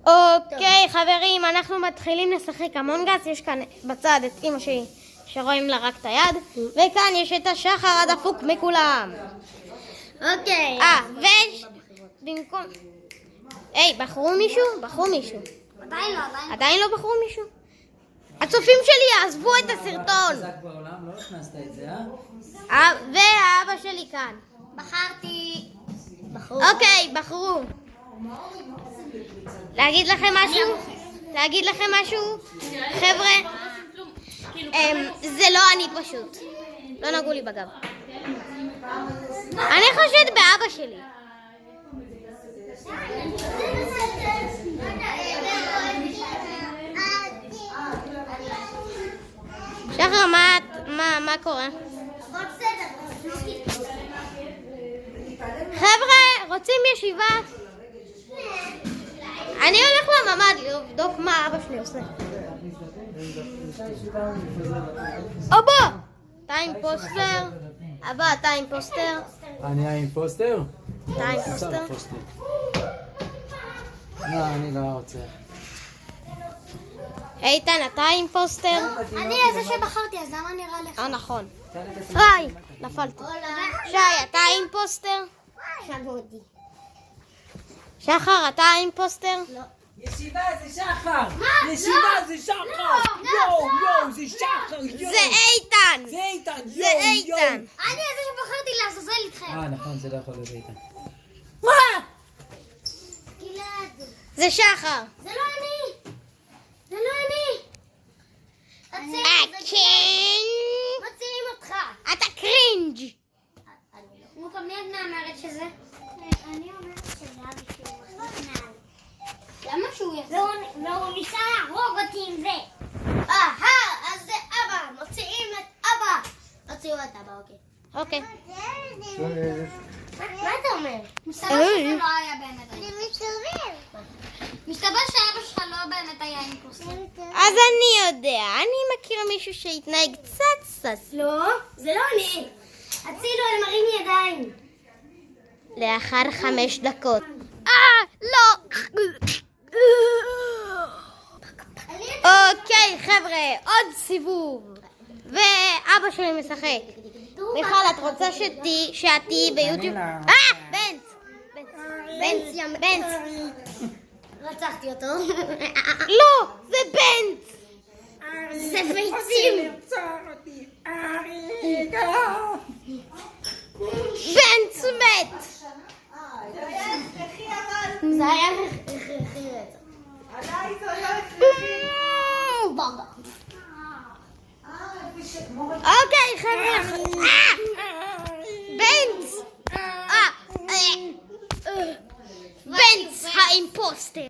אוקיי חברים, אנחנו מתחילים לשחק אמונגס. יש כאן בצד את אמא שלי שרואים לה רק את היד, וכאן יש את השחר הדפוק מכולם. אוקיי. במקום... היי, בחרו מישהו? בחרו מישהו. עדיין לא בחרו מישהו? הצופים שלי יעזבו את הסרטון. חזק בעולם, לא הכנסת את זה, והאבא שלי כאן. בחרתי. אוקיי, בחרו. להגיד לכם משהו? חבר'ה, זה לא אני פשוט. לא נגעו לי בגב. אני חושבת באבא שלי. שחר, מה קורה? חבר'ה, רוצים ישיבה? אני הולך לממ"ד לבדוק מה אבא שלי עושה. אבא! אתה אימפוסטר? אבא, אתה אימפוסטר? אני האימפוסטר? אתה אימפוסטר? לא, אני לא רוצה. איתן, אתה אימפוסטר? אני זה שבחרתי, אז למה נראה לך? נכון. היי, נפלתי. שי, אתה אימפוסטר? שבודי. שחר, אתה אימפוסטר? לא. ישיבה זה שחר! ישיבה זה שחר! יואו, זה שחר! זה איתן! זה איתן! זה איתן! אני זה שבחרתי לעזאזל איתכם. נכון, זה לא יכול להיות איתן. גלעד. זה שחר! זה לא אני! זה לא אני! מציעים אותך! אתה קרינג'! נו, מי את מאמרת שזה? אני אומרת שזה אבי שהוא מחליט מעל. למה שהוא יחזור? והוא ניסה להרוג אותי עם זה. אז זה אבא! מוציאים את אבא! הוציאו את אבא, אוקיי. מה אתה אומר? מסתבר שזה לא היה באמת. מסתבר שאבא שלך לא באמת היה אימפוסטר. אז אני יודע, אני מכיר מישהו שהתנהג קצת סס. לא, זה לא אני. הצילו, הם מרים ידיים. לאחר 5 דקות. לא! אוקיי חבר'ה, עוד סיבוב. ואבא שלי משחק. מיכל, את רוצה שתהיי ביוטיוב? בנץ! רצחתי אותו. לא, זה בנץ! זה ביצים. בנץ מת! זה היה הכרחי רצח. אוקיי חבר'ה. בנץ! בנץ האימפוסטר.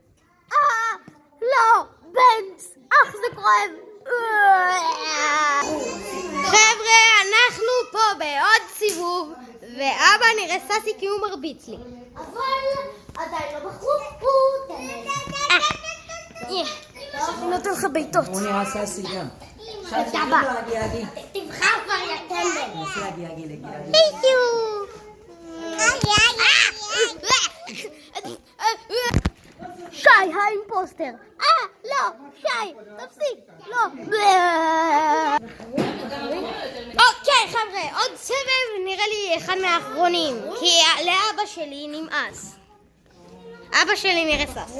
לא, בנץ! זה כואב. חבר'ה, אנחנו פה בעוד סיבוב, ואבא נראה ססי כי הוא מרביץ לי. אבל עדיין לא בחרו. אני נותן לך בעיטות. הוא נראה ססי גם. תבחר כבר יא טמבל. נעשה הגיאגי לגיאגי. שי האימפוסטר. לא, שי, תפסיק. לא. אוקיי חבר'ה, עוד סבב, נראה לי אחד מהאחרונים, כי לאבא שלי נמאס. אבא שלי נראה סס.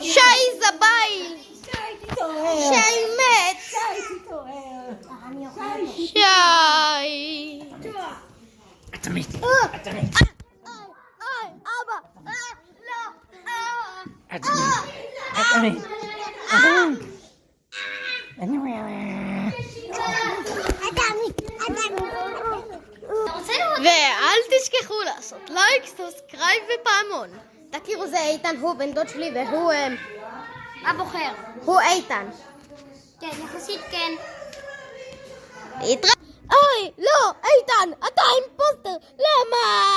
שי זבייל. שי מת. שי. אתה מת. אבא. לא. אתה מת. ואל תשכחו לעשות לייק, סאבסקרייב ופעמון. תכירו, זה איתן, הוא בן דוד שלי והוא הבוחר. הוא איתן. כן, יחסית כן. אוי, לא, איתן, אתה אימפוסטר, למה?